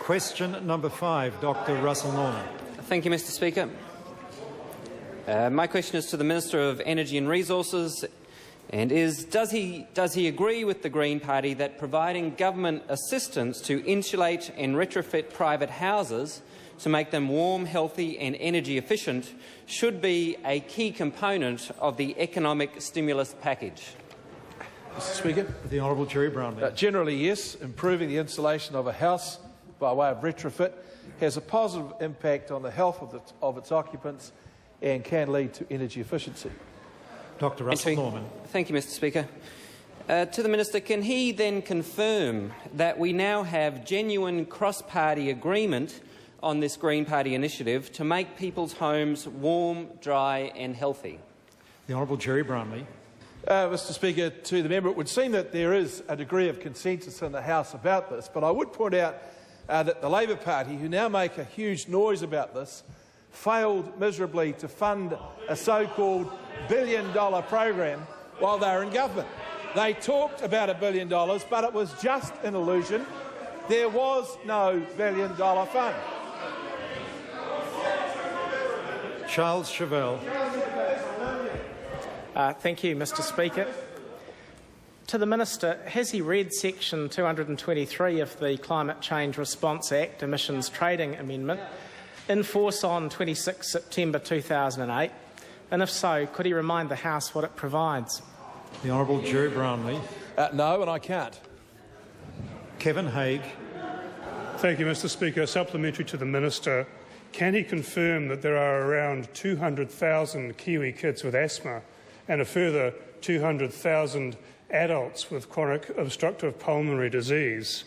Question number 5, Dr Russell Norman. Thank you, Mr Speaker. My question is to the Minister of Energy and Resources, and does he agree with the Green Party that providing government assistance to insulate and retrofit private houses to make them warm, healthy and energy efficient should be a key component of the economic stimulus package? Mr Speaker. The Honourable Gerry Brownlee. Generally, yes. Improving the insulation of a house by way of retrofit has a positive impact on the health of its occupants and can lead to energy efficiency. Dr Russell Norman. Thank you, Mr Speaker. To the Minister, can he then confirm that we now have genuine cross-party agreement on this Green Party initiative to make people's homes warm, dry and healthy? The Honourable Gerry Brownlee. Mr Speaker, to the member, it would seem that there is a degree of consensus in the House about this, but I would point out that the Labor Party, who now make a huge noise about this, failed miserably to fund a so-called billion-dollar program while they were in government. They talked about $1 billion, but it was just an illusion. There was no billion-dollar fund. Charles Chauvel. Thank you, Mr Speaker. To the Minister, has he read Section 223 of the Climate Change Response Act, Emissions Trading Amendment, in force on 26 September 2008? And if so, could he remind the House what it provides? The Honourable Gerry Brownlee. No, and I can't. Kevin Haig. Thank you, Mr Speaker. Supplementary to the Minister. Can he confirm that there are around 200,000 Kiwi kids with asthma and a further 200,000 adults with chronic obstructive pulmonary disease,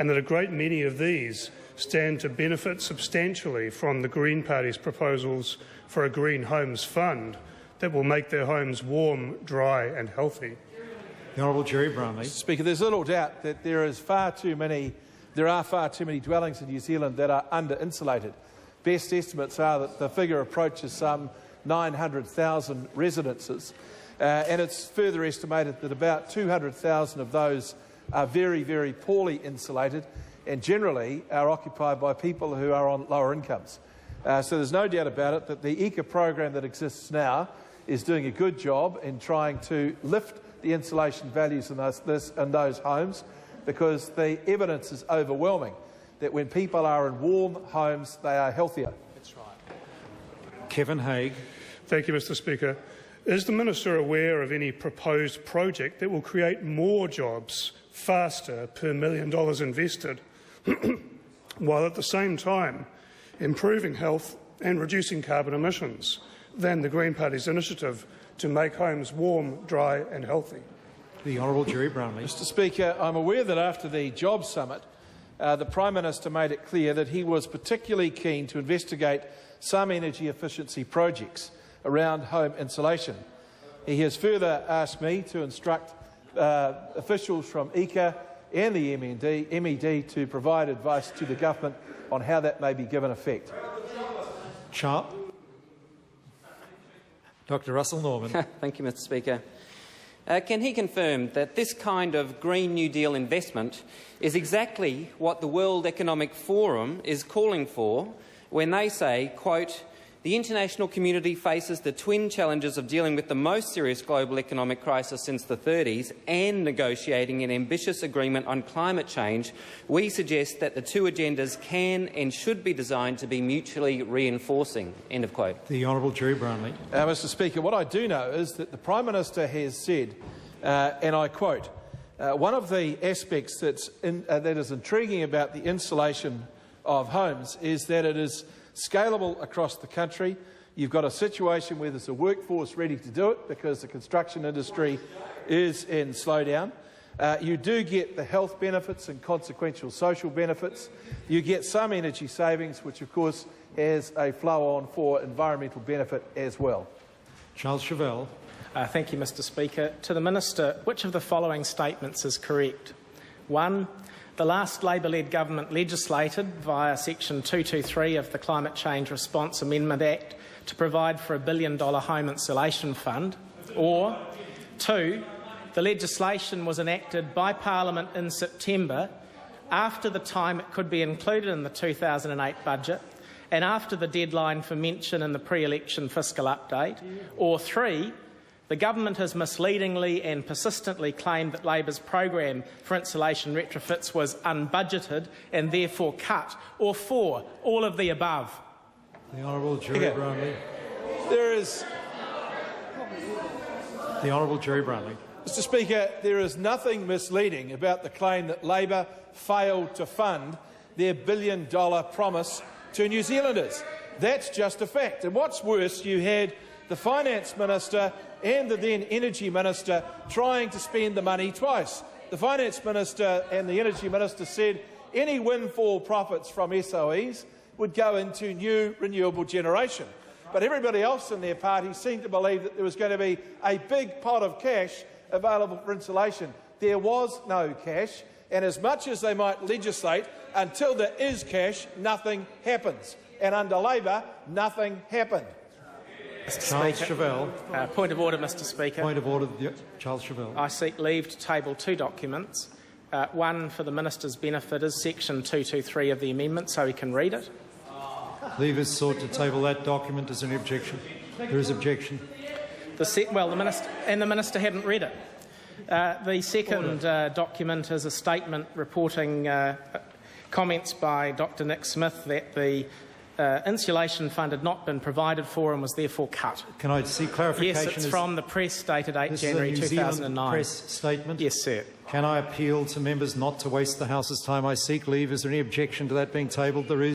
and that a great many of these stand to benefit substantially from the Green Party's proposals for a Green Homes Fund that will make their homes warm, dry and healthy? The Honourable Gerry Brownlee. Speaker, there's little doubt that there are far too many dwellings in New Zealand that are under-insulated. Best estimates are that the figure approaches some 900,000 residences, and it's further estimated that about 200,000 of those are very, very poorly insulated and generally are occupied by people who are on lower incomes. So there's no doubt about it that the ECA program that exists now is doing a good job in trying to lift the insulation values in those homes, because the evidence is overwhelming that when people are in warm homes, they are healthier. That's right. Kevin Haig. Thank you, Mr Speaker. Is the Minister aware of any proposed project that will create more jobs faster per $1 million invested, while at the same time improving health and reducing carbon emissions than the Green Party's initiative to make homes warm, dry and healthy? The Honourable Gerry Brownlee. Mr Speaker, I'm aware that after the Jobs Summit, the Prime Minister made it clear that he was particularly keen to investigate some energy efficiency projects around home insulation. He has further asked me to instruct officials from ECA and the MED to provide advice to the government on how that may be given effect. Dr Russell Norman. Thank you, Mr Speaker. Can he confirm that this kind of Green New Deal investment is exactly what the World Economic Forum is calling for when they say, quote, "The international community faces the twin challenges of dealing with the most serious global economic crisis since the 30s and negotiating an ambitious agreement on climate change. We suggest that the two agendas can and should be designed to be mutually reinforcing." End of quote. The Honourable Gerry Brownlee. Mr Speaker, what I do know is that the Prime Minister has said, and I quote, one of the aspects that is intriguing about the insulation of homes is that it is scalable across the country. You've got a situation where there's a workforce ready to do it because the construction industry is in slowdown. You do get the health benefits and consequential social benefits. You get some energy savings, which of course has a flow-on for environmental benefit as well. Charles Chauvel. Thank you, Mr Speaker. To the Minister, which of the following statements is correct? 1. The last Labor-led government legislated, via Section 223 of the Climate Change Response Amendment Act, to provide for a $1 billion home insulation fund. Or 2. The legislation was enacted by Parliament in September after the time it could be included in the 2008 budget and after the deadline for mention in the pre-election fiscal update, or 3, the government has misleadingly and persistently claimed that Labor's program for insulation retrofits was unbudgeted and therefore cut, or 4, all of the above. The Honourable Gerry Brownlee. There is, The Honourable Gerry Brownlee. Mr Speaker, there is nothing misleading about the claim that Labor failed to fund their billion-dollar promise to New Zealanders. That's just a fact. And what's worse, you had the Finance Minister and the then Energy Minister trying to spend the money twice. The Finance Minister and the Energy Minister said any windfall profits from SOEs would go into new renewable generation. But everybody else in their party seemed to believe that there was going to be a big pot of cash available for insulation. There was no cash, and as much as they might legislate, until there is cash, nothing happens. And under Labor, nothing happened. Charles Chauvel. Point of order, Mr Speaker. Point of order, Charles Chauvel. I seek leave to table 2 documents. One, for the Minister's benefit, is section 223 of the amendment, so he can read it. Leave is sought to table that document. Is there any objection? There is objection. The Minister hadn't read it. The second document is a statement reporting comments by Dr Nick Smith that the insulation fund had not been provided for and was therefore cut. Can I see clarification? Yes, it's from the press dated 8 January This is a New 2009. Zealand press statement? Yes, sir. Can I appeal to members not to waste the House's time? I seek leave. Is there any objection to that being tabled? There is.